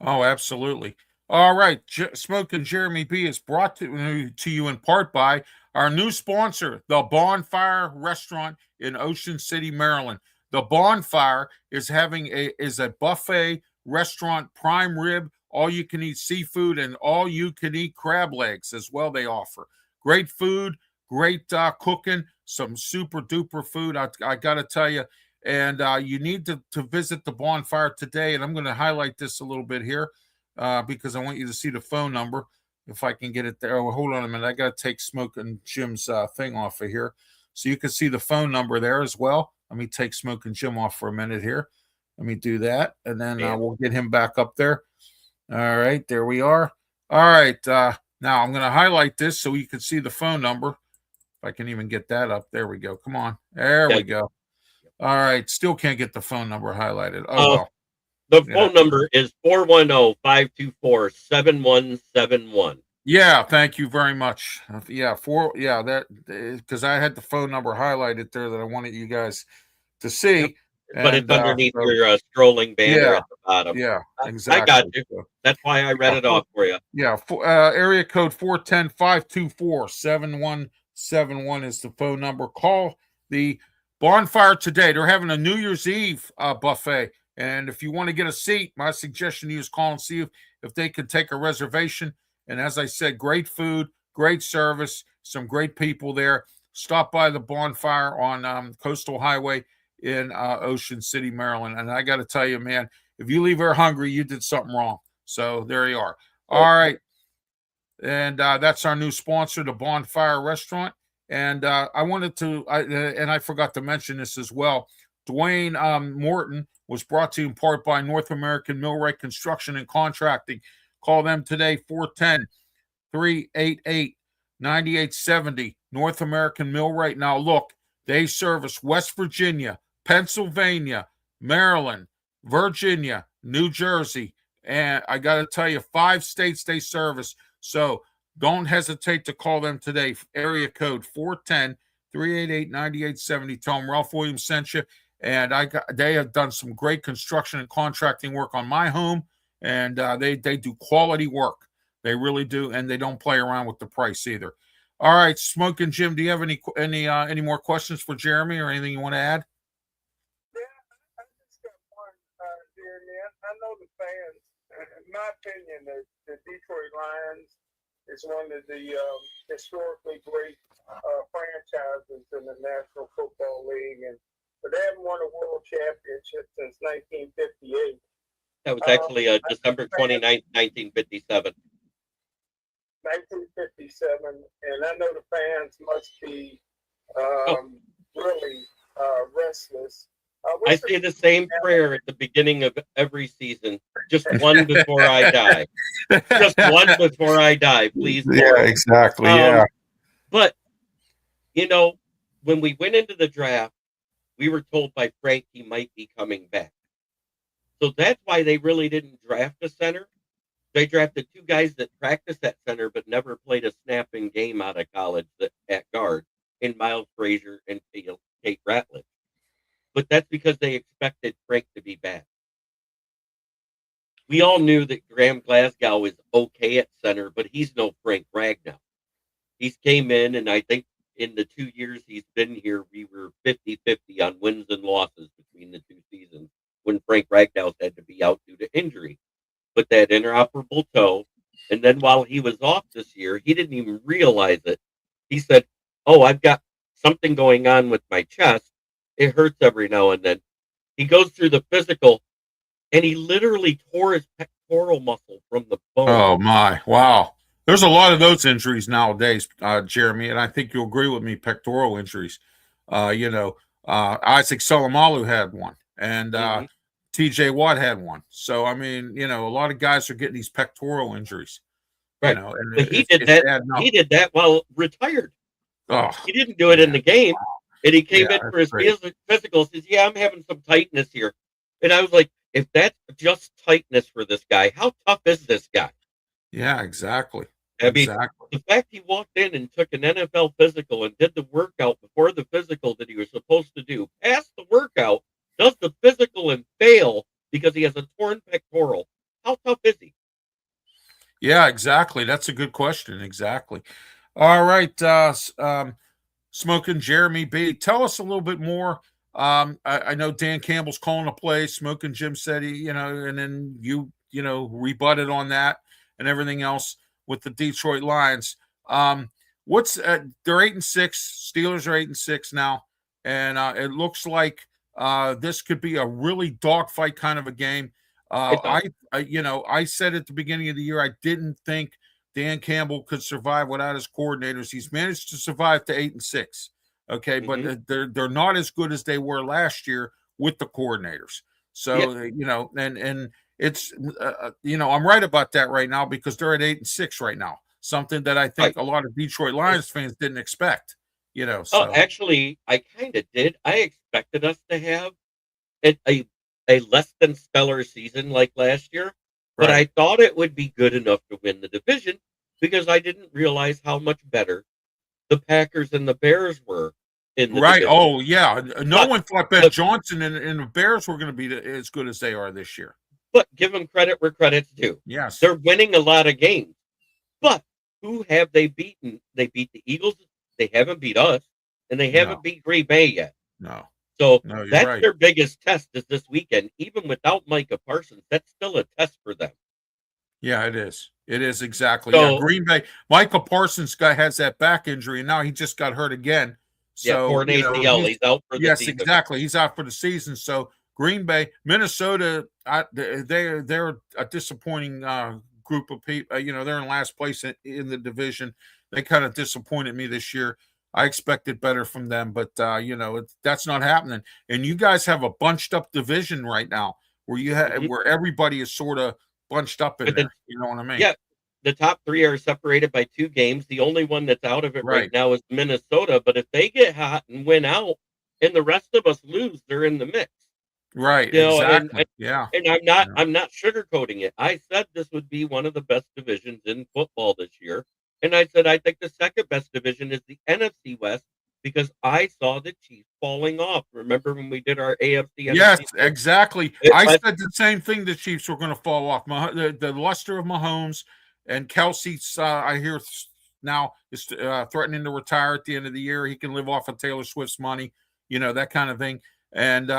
Oh, absolutely. All right. Smokin' Jeremy B is brought to you in part by our new sponsor, the Bonfire Restaurant in Ocean City, Maryland. The Bonfire is a buffet restaurant, prime rib, all you can eat seafood, and all you can eat crab legs as well. They offer great food, great cooking, some super duper food. I got to tell you, And you need to visit the bonfire today. And I'm going to highlight this a little bit here because I want you to see the phone number. If I can get it there. Oh, hold on a minute. I got to take Smokin' Jim's thing off of here. So you can see the phone number there as well. Let me take Smokin' Jim off for a minute here. Let me do that. And then we'll get him back up there. All right. There we are. All right. Now I'm going to highlight this so you can see the phone number. If I can even get that up. There we go. Come on. There we go. All right. Still can't get the phone number highlighted. Oh, well. The phone number is 410-524-7171. Yeah, thank you very much. That because I had the phone number highlighted there that I wanted you guys to see. Yep. But it's underneath your scrolling banner at the bottom. Yeah, exactly. I got you. That's why I read it off for you. Yeah, area code 410-524-7171 is the phone number. Call the bonfire today. They're having a New Year's Eve buffet. And if you want to get a seat, my suggestion to you is call and see if they can take a reservation. And as I said, great food, great service, some great people there. Stop by the bonfire on Coastal Highway in Ocean City, Maryland. And I got to tell you, man, if you leave here hungry, you did something wrong. So there you are. All right. And that's our new sponsor, the Bonfire Restaurant. And I wanted to, and I forgot to mention this as well. DWAYNE MORTON was brought to you in part by North American Millwright Construction and Contracting. Call them today, 410-388-9870. North American Millwright. Now, look, they service West Virginia, Pennsylvania, Maryland, Virginia, New Jersey, and I got to tell you, 5 states they service. So don't hesitate to call them today. Area code 410-388-9870. Tell them Ralph Williams sent you. And they have done some great construction and contracting work on my home, and they do quality work. They really do, and they don't play around with the price either. All right, Smokin' Jim, do you have any more questions for Jeremy or anything you want to add? Yeah, I just got one, Jeremy. I know the fans. In my opinion, the Detroit Lions is one of the historically great franchises in the National Football League, but they haven't won a world championship since 1958. That was actually December 29th, 1957. 1957, and I know the fans must be really restless. I say the same prayer at the beginning of every season. Just one before I die. Just one before I die, please. Yeah, Lord. exactly. But, when we went into the draft, we were told by Frank he might be coming back. So that's why they really didn't draft a center. They drafted 2 guys that practiced at center but never played a snap in game out of college at guard, in Miles Frazier and Tate Ratliff. But that's because they expected Frank to be back. We all knew that Graham Glasgow is okay at center, but he's no Frank Ragnow. He's came in, and I think in the 2 years he's been here, we were 50-50 on wins and losses between the 2 seasons when Frank Ragnow had to be out due to injury. But that inoperable toe, and then while he was off this year, he didn't even realize it. He said, "Oh, I've got something going on with my chest. It hurts every now and then." He goes through the physical, and he literally tore his pectoral muscle from the bone. Oh, my. Wow. There's a lot of those injuries nowadays, Jeremy, and I think you'll agree with me, pectoral injuries. Isaac Seumalo had one, and TJ Watt had one. So, I mean, a lot of guys are getting these pectoral injuries. Right. But he did that while retired. Oh, he didn't do it in the game. And he came in for his physical, says, "Yeah, I'm having some tightness here." And I was like, if that's just tightness for this guy, how tough is this guy? Yeah, exactly. I mean, the fact he walked in and took an NFL physical and did the workout before the physical that he was supposed to do, passed the workout, does the physical and fail because he has a torn pectoral. How tough is he? Yeah, exactly. That's a good question. Exactly. All right. Smokin' Jeremy B. Tell us a little bit more. I know Dan Campbell's calling a play. Smokin' Jim said he, and then you rebutted on that and everything else with the Detroit Lions. They're 8-6. Steelers are 8-6 now, and it looks like this could be a really dogfight kind of a game. I said at the beginning of the year I didn't think Dan Campbell could survive without his coordinators. He's managed to survive to 8-6. Okay, but they're not as good as they were last year with the coordinators. So and it's I'm right about that right now because they're at 8-6 right now. Something that I think a lot of Detroit Lions fans didn't expect. So Actually, I kind of did. I expected us to have a less than stellar season like last year, but I thought it would be good enough to win the division because I didn't realize how much better the Packers and the Bears were in the division. Oh, yeah. No one thought Ben Johnson and the Bears were going to be as good as they are this year. But give them credit where credit's due. Yes. They're winning a lot of games. But who have they beaten? They beat the Eagles. They haven't beat us. And they haven't beat Green Bay yet. No. So you're that's right. their biggest test is this weekend. Even without Micah Parsons, that's still a test for them. Yeah, it is. It is exactly. So, Green Bay. Micah Parsons has that back injury, and now he just got hurt again. So torn ACL. He's out for the season. Yes, exactly. He's out for the season. So Green Bay, Minnesota, they're a disappointing group of people. They're in last place in the division. They kind of disappointed me this year. I expected better from them, but that's not happening. And you guys have a bunched up division right now, where where everybody is sort of bunched up in there. You know what I mean? Yeah, the top three are separated by 2 games. The only one that's out of it right now is Minnesota. But if they get hot and win out, and the rest of us lose, they're in the mix. Right. Exactly. And I'm not sugarcoating it. I said this would be one of the best divisions in football this year. And I said, I think the second best division is the NFC West because I saw the Chiefs falling off. Remember when we did our AFC? Yes, exactly. I said the same thing. The Chiefs were going to fall off. The luster of Mahomes and Kelsey, I hear now is threatening to retire at the end of the year. He can live off of Taylor Swift's money, that kind of thing. And,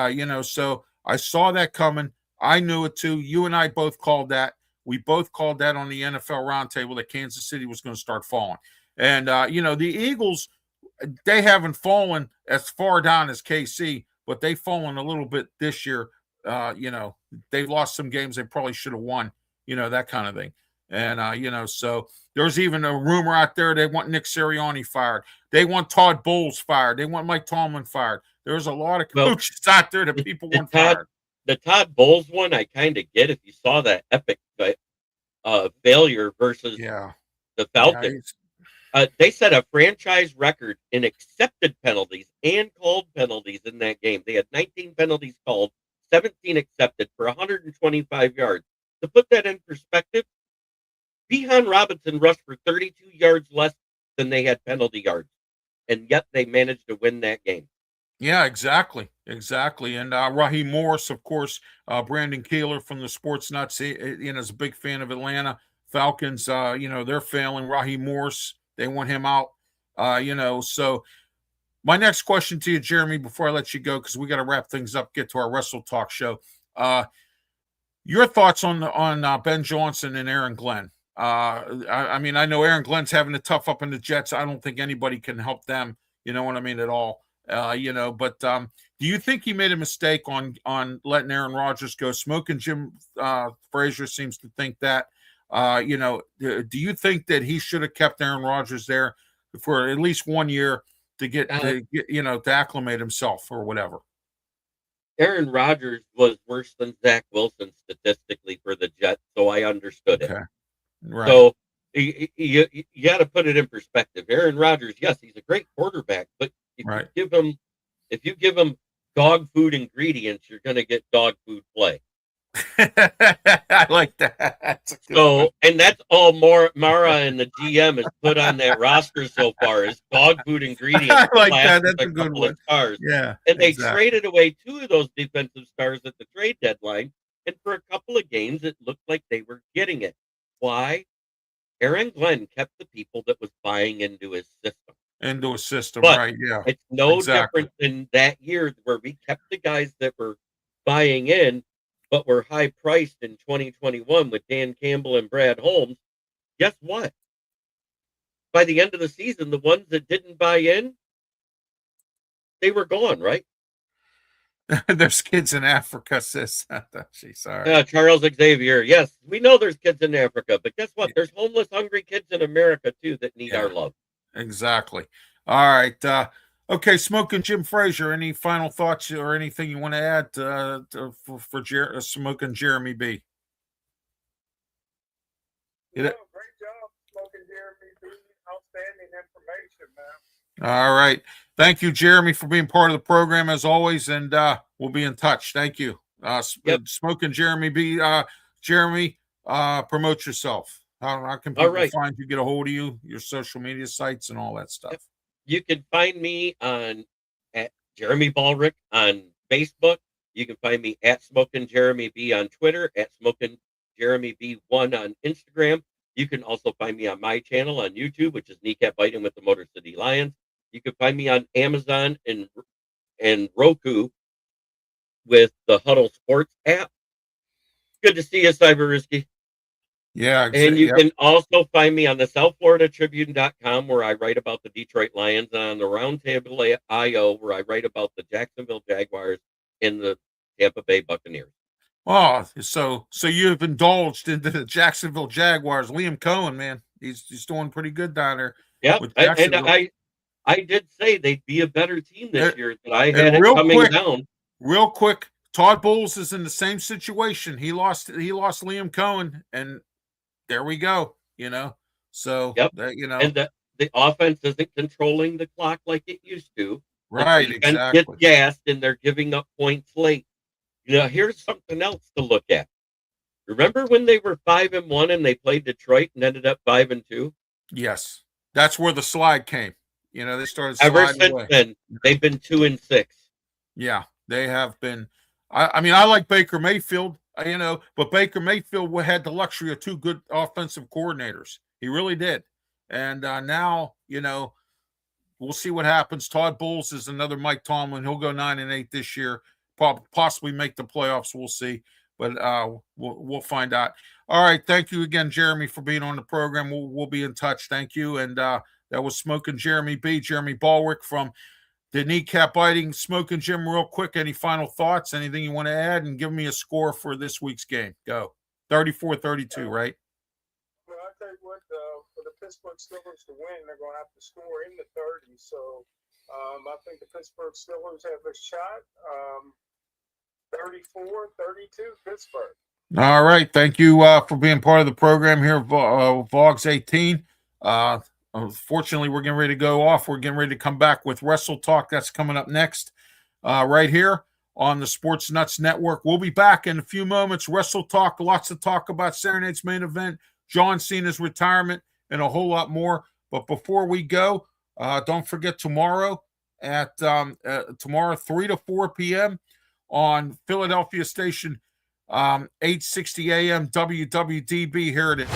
so I saw that coming. I knew it too. You and I both called that. We both called that on the NFL roundtable that Kansas City was going to start falling. And, the Eagles, they haven't fallen as far down as KC, but they've fallen a little bit this year. They lost some games they probably should have won, that kind of thing. And, so there's even a rumor out there they want Nick Sirianni fired. They want Todd Bowles fired. They want Mike Tomlin fired. There's a lot of coaches out there that people want fired. The Todd Bowles one, I kind of get if you saw that epic failure versus the Falcons. They set a franchise record in accepted penalties and called penalties in that game. They had 19 penalties called, 17 accepted for 125 yards. To put that in perspective, Bijan Robinson rushed for 32 yards less than they had penalty yards, and yet they managed to win that game. Yeah, exactly. And Raheem Morris, of course, Brandon Keeler from the Sports Nuts, is a big fan of Atlanta Falcons. They're failing. Raheem Morris, they want him out. So my next question to you, Jeremy, before I let you go, because we got to wrap things up, get to our Wrestle Talk show. Your thoughts on Ben Johnson and Aaron Glenn? I know Aaron Glenn's having a tough up in the Jets. I don't think anybody can help them. You know what I mean at all. But do you think he made a mistake on letting Aaron Rodgers go? Smokin Jim Frazier seems to think that. Do you think that he should have kept Aaron Rodgers there for at least 1 year to acclimate himself or whatever? Aaron Rodgers was worse than Zach Wilson statistically for the Jets, so I understood it. Right. So you got to put it in perspective. Aaron Rodgers, yes, he's a great quarterback, but if you give him dog food ingredients, you're going to get dog food play. I like that. And that's all Mara and the GM has put on that roster so far is dog food ingredients. I like that. That's a good one. Stars. Yeah, and they traded away 2 of those defensive stars at the trade deadline, and for a couple of games, it looked like they were getting it. Why? Aaron Glenn kept the people that was buying into his system. Right? Yeah, it's no different than that year where we kept the guys that were buying in, but were high priced in 2021 with Dan Campbell and Brad Holmes. Guess what? By the end of the season, the ones that didn't buy in, they were gone, right? There's kids in Africa, sis. She's sorry. Yeah, Charles Xavier. Yes, we know there's kids in Africa, but guess what? There's homeless, hungry kids in America too that need our love. Exactly. All right. Okay, Smokin' Jim Frazier. Any final thoughts or anything you want to add for Smokin' Jeremy B? Great job, Smokin' Jeremy B. Outstanding information, man. All right. Thank you, Jeremy, for being part of the program as always, and we'll be in touch. Thank you. Smokin' Jeremy B. Jeremy, promote yourself. How can people find you, get a hold of you, your social media sites, and all that stuff? Yep. You can find me at Jeremy BALLREICH on Facebook. You can find me at Smokin' Jeremy B on Twitter, at Smokin' Jeremy B1 on Instagram. You can also find me on my channel on YouTube, which is Kneecap Biting with the Motor City Lions. You can find me on Amazon and Roku with the Huddle Sports app. Good to see you, Cyber. Yeah, and you can also find me on the SouthFloridaTribune.com, where I write about the Detroit Lions, and on the Roundtable IO, where I write about the Jacksonville Jaguars and the Tampa Bay Buccaneers. Oh, so you've indulged into the Jacksonville Jaguars. Liam Cohen, man, he's doing pretty good down there. Yeah, and I did say they'd be a better team this year, but I had it coming down. Real quick, Todd Bowles is in the same situation. He lost Liam Cohen, and there we go. So and the offense isn't controlling the clock like it used to. Right, exactly. Get gassed, and they're giving up points late. Here's something else to look at. Remember when they were 5-1 and they played Detroit and ended up 5-2? Yes, that's where the slide came. They started ever sliding since away. Then. They've been 2-6. Yeah, they have been. I mean, I like Baker Mayfield, but Baker Mayfield had the luxury of two good offensive coordinators. He really did. And now, we'll see what happens. Todd Bowles is another Mike Tomlin. He'll go 9-8 this year, possibly make the playoffs. We'll see, but we'll find out. All right, thank you again, Jeremy, for being on the program. We'll be in touch. Thank you. And that was Smokin' Jeremy B. Jeremy BALLREICH from the Kneecap Biting. Smokin' Jim, real quick, any final thoughts? Anything you want to add? And give me a score for this week's game. Go. 34-32, right? Well, I tell you what, for the Pittsburgh Steelers to win, they're going to have to score in the 30s. So I think the Pittsburgh Steelers have a shot. 34-32, Pittsburgh. All right. Thank you for being part of the program here, Vogs 18. Unfortunately, we're getting ready to go off. We're getting ready to come back with Wrestle Talk. That's coming up next right here on the Sports Nuts Network. We'll be back in a few moments. Wrestle Talk, lots to talk about Saturday night's main event, John Cena's retirement, and a whole lot more. But before we go, don't forget tomorrow at 3 to 4 p.m. on Philadelphia station 860 AM WWDB. Here it is.